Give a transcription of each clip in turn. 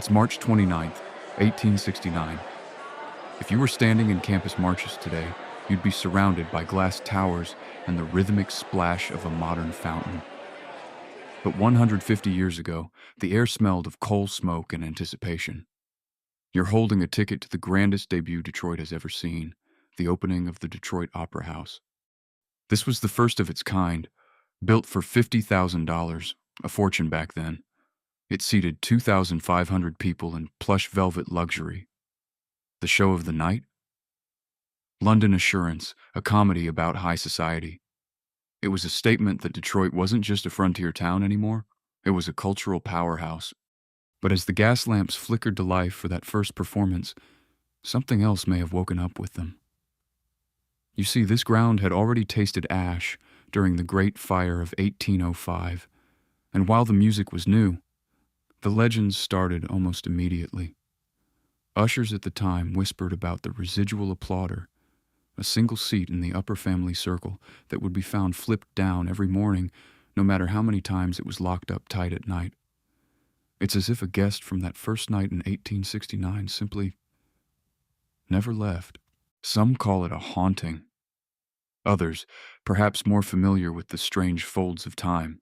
It's March 29th, 1869. If you were standing in Campus Martius today, you'd be surrounded by glass towers and the rhythmic splash of a modern fountain. But 150 years ago, the air smelled of coal smoke and anticipation. You're holding a ticket to the grandest debut Detroit has ever seen, the opening of the Detroit Opera House. This was the first of its kind, built for $50,000, a fortune back then. It seated 2,500 people in plush velvet luxury. The show of the night? London Assurance, a comedy about high society. It was a statement that Detroit wasn't just a frontier town anymore, it was a cultural powerhouse. But as the gas lamps flickered to life for that first performance, something else may have woken up with them. You see, this ground had already tasted ash during the Great Fire of 1805, and while the music was new, the legends started almost immediately. Ushers at the time whispered about the residual applauder, a single seat in the upper family circle that would be found flipped down every morning, no matter how many times it was locked up tight at night. It's as if a guest from that first night in 1869 simply never left. Some call it a haunting. Others, perhaps more familiar with the strange folds of time,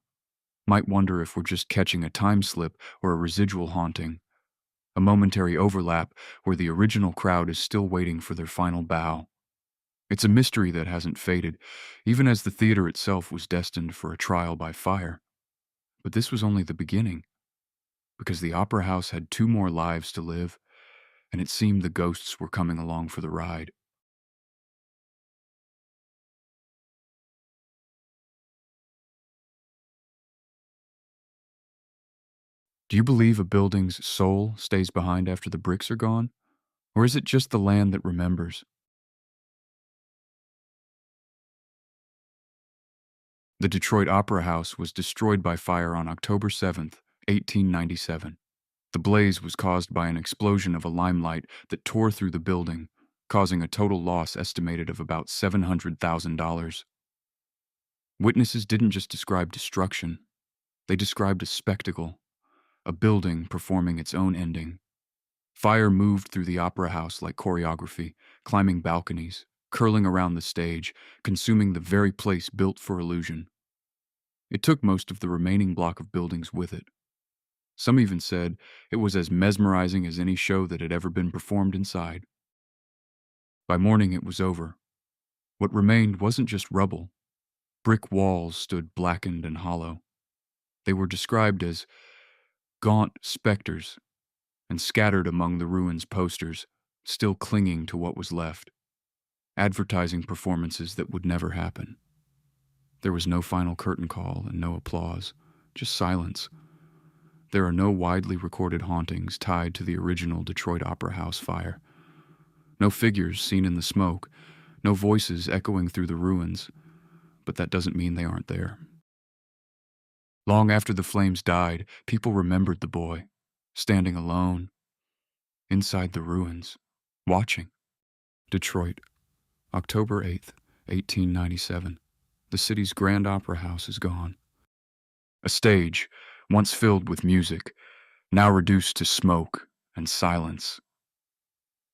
might wonder if we're just catching a time slip or a residual haunting, a momentary overlap where the original crowd is still waiting for their final bow. It's a mystery that hasn't faded, even as the theater itself was destined for a trial by fire. But this was only the beginning, because the Opera House had 2 more lives to live, and it seemed the ghosts were coming along for the ride. Do you believe a building's soul stays behind after the bricks are gone? Or is it just the land that remembers? The Detroit Opera House was destroyed by fire on October 7th, 1897. The blaze was caused by an explosion of a limelight that tore through the building, causing a total loss estimated of about $700,000. Witnesses didn't just describe destruction, they described a spectacle, a building performing its own ending. Fire moved through the opera house like choreography, climbing balconies, curling around the stage, consuming the very place built for illusion. It took most of the remaining block of buildings with it. Some even said it was as mesmerizing as any show that had ever been performed inside. By morning it was over. What remained wasn't just rubble. Brick walls stood blackened and hollow. They were described as gaunt specters, and scattered among the ruins posters, still clinging to what was left, advertising performances that would never happen. There was no final curtain call and no applause, just silence. There are no widely recorded hauntings tied to the original Detroit Opera House fire. No figures seen in the smoke, no voices echoing through the ruins, but that doesn't mean they aren't there. Long after the flames died, people remembered the boy, standing alone, inside the ruins, watching. Detroit, October 8th, 1897. The city's Grand Opera House is gone. A stage, once filled with music, now reduced to smoke and silence.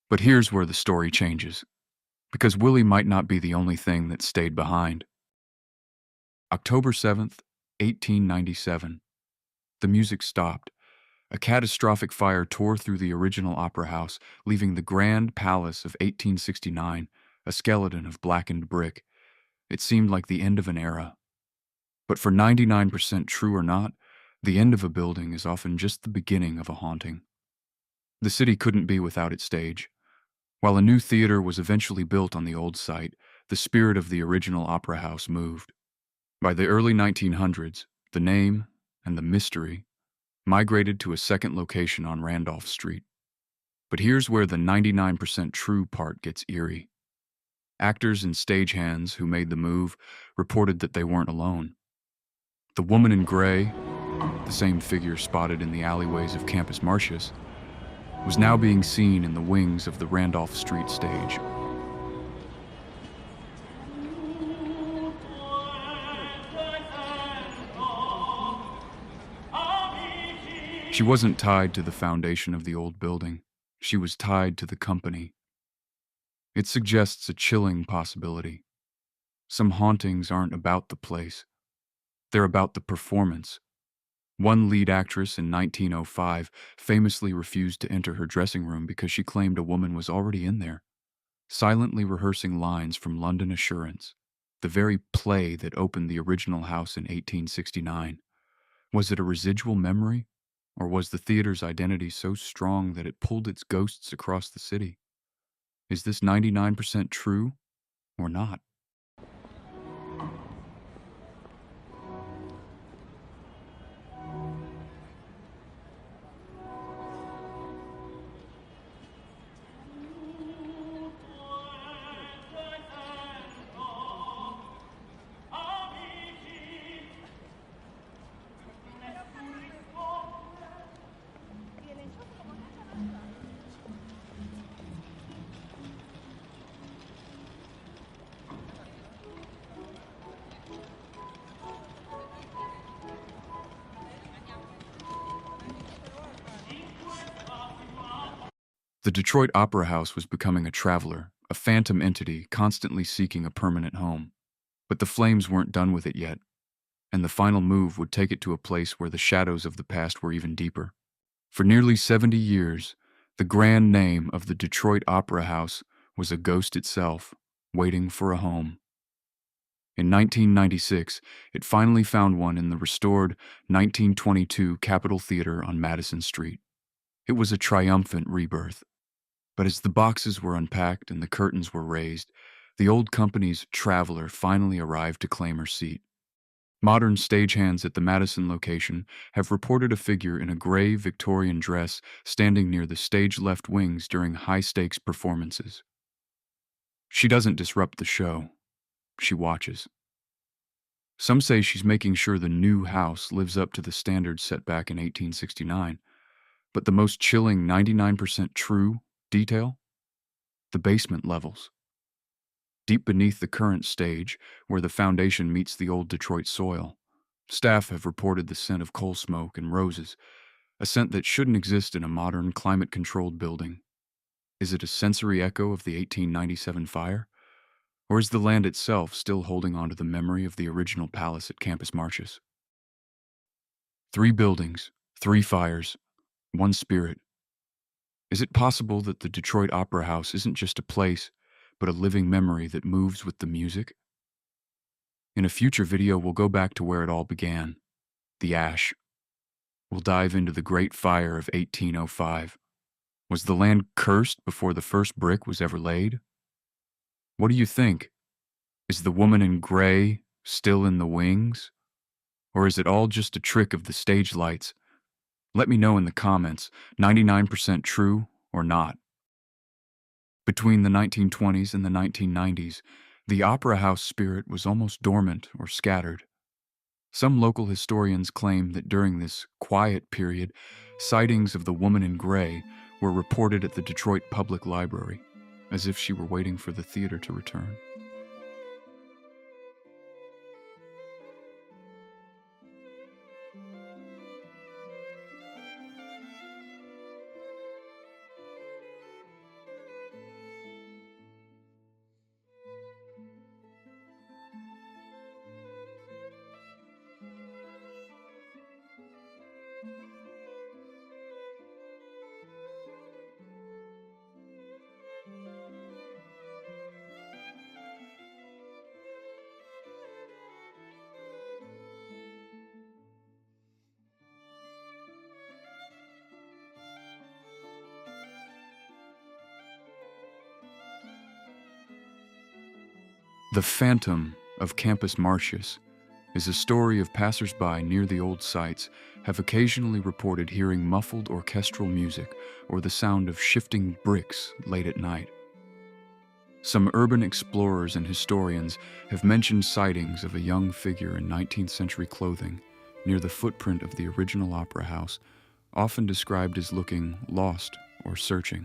But here's where the story changes, because Willie might not be the only thing that stayed behind. October 7th, 1897. The music stopped. A catastrophic fire tore through the original opera house, leaving the grand palace of 1869 a skeleton of blackened brick. It seemed like the end of an era. But for 99% true or not, the end of a building is often just the beginning of a haunting. The city couldn't be without its stage. While a new theater was eventually built on the old site, the spirit of the original opera house moved. By the early 1900s, the name and the mystery migrated to a second location on Randolph Street. But here's where the 99% true part gets eerie. Actors and stagehands who made the move reported that they weren't alone. The woman in gray, the same figure spotted in the alleyways of Campus Martius, was now being seen in the wings of the Randolph Street stage. She wasn't tied to the foundation of the old building. She was tied to the company. It suggests a chilling possibility. Some hauntings aren't about the place. They're about the performance. One lead actress in 1905 famously refused to enter her dressing room because she claimed a woman was already in there, silently rehearsing lines from London Assurance, the very play that opened the original house in 1869. Was it a residual memory, or was the theater's identity so strong that it pulled its ghosts across the city? Is this 99% true or not? The Detroit Opera House was becoming a traveler, a phantom entity constantly seeking a permanent home. But the flames weren't done with it yet, and the final move would take it to a place where the shadows of the past were even deeper. For nearly 70 years, the grand name of the Detroit Opera House was a ghost itself, waiting for a home. In 1996, it finally found one in the restored 1922 Capitol Theater on Madison Street. It was a triumphant rebirth. But as the boxes were unpacked and the curtains were raised, the old company's traveler finally arrived to claim her seat. Modern stagehands at the Madison location have reported a figure in a gray Victorian dress standing near the stage left wings during high-stakes performances. She doesn't disrupt the show. She watches. Some say she's making sure the new house lives up to the standards set back in 1869, but the most chilling 99% true detail? The basement levels. Deep beneath the current stage, where the foundation meets the old Detroit soil, staff have reported the scent of coal smoke and roses, a scent that shouldn't exist in a modern, climate-controlled building. Is it a sensory echo of the 1897 fire? Or is the land itself still holding on to the memory of the original palace at Campus Martius? 3 buildings, 3 fires, 1 spirit. Is it possible that the Detroit Opera House isn't just a place, but a living memory that moves with the music? In a future video, we'll go back to where it all began, the ash. We'll dive into the Great Fire of 1805. Was the land cursed before the first brick was ever laid? What do you think? Is the woman in gray still in the wings? Or is it all just a trick of the stage lights? Let me know in the comments, 99% true or not. Between the 1920s and the 1990s, the Opera House spirit was almost dormant or scattered. Some local historians claim that during this quiet period, sightings of the woman in gray were reported at the Detroit Public Library, as if she were waiting for the theater to return. The Phantom of Campus Martius is a story of passers-by near the old sites have occasionally reported hearing muffled orchestral music or the sound of shifting bricks late at night. Some urban explorers and historians have mentioned sightings of a young figure in 19th century clothing near the footprint of the original opera house, often described as looking lost or searching.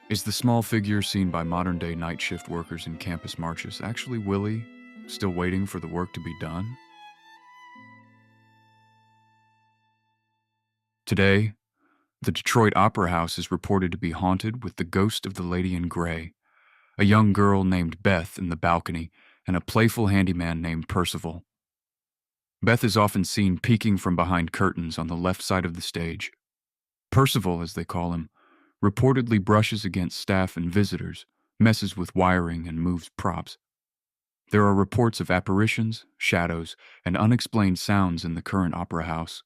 Is the small figure seen by modern-day night shift workers in Campus Martius actually Willie, still waiting for the work to be done? Today, the Detroit Opera House is reported to be haunted with the ghost of the lady in gray, a young girl named Beth in the balcony, and a playful handyman named Percival. Beth is often seen peeking from behind curtains on the left side of the stage. Percival, as they call him, reportedly brushes against staff and visitors, messes with wiring, and moves props. There are reports of apparitions, shadows, and unexplained sounds in the current opera house.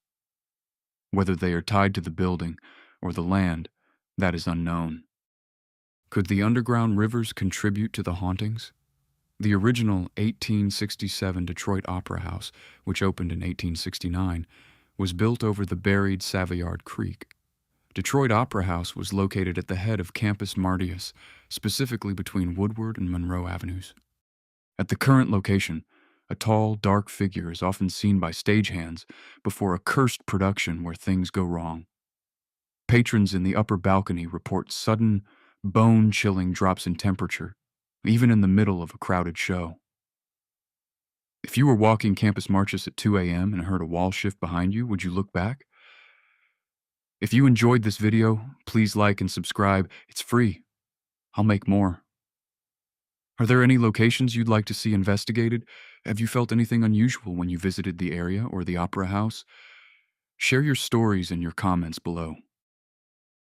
Whether they are tied to the building or the land, that is unknown. Could the underground rivers contribute to the hauntings? The original 1867 Detroit Opera House, which opened in 1869, was built over the buried Savoyard Creek. Detroit Opera House was located at the head of Campus Martius, specifically between Woodward and Monroe Avenues. At the current location, a tall, dark figure is often seen by stagehands before a cursed production where things go wrong. Patrons in the upper balcony report sudden, bone-chilling drops in temperature, even in the middle of a crowded show. If you were walking Campus Martius at 2 a.m. and heard a wall shift behind you, would you look back? If you enjoyed this video, please like and subscribe. It's free. I'll make more. Are there any locations you'd like to see investigated? Have you felt anything unusual when you visited the area or the opera house? Share your stories in your comments below.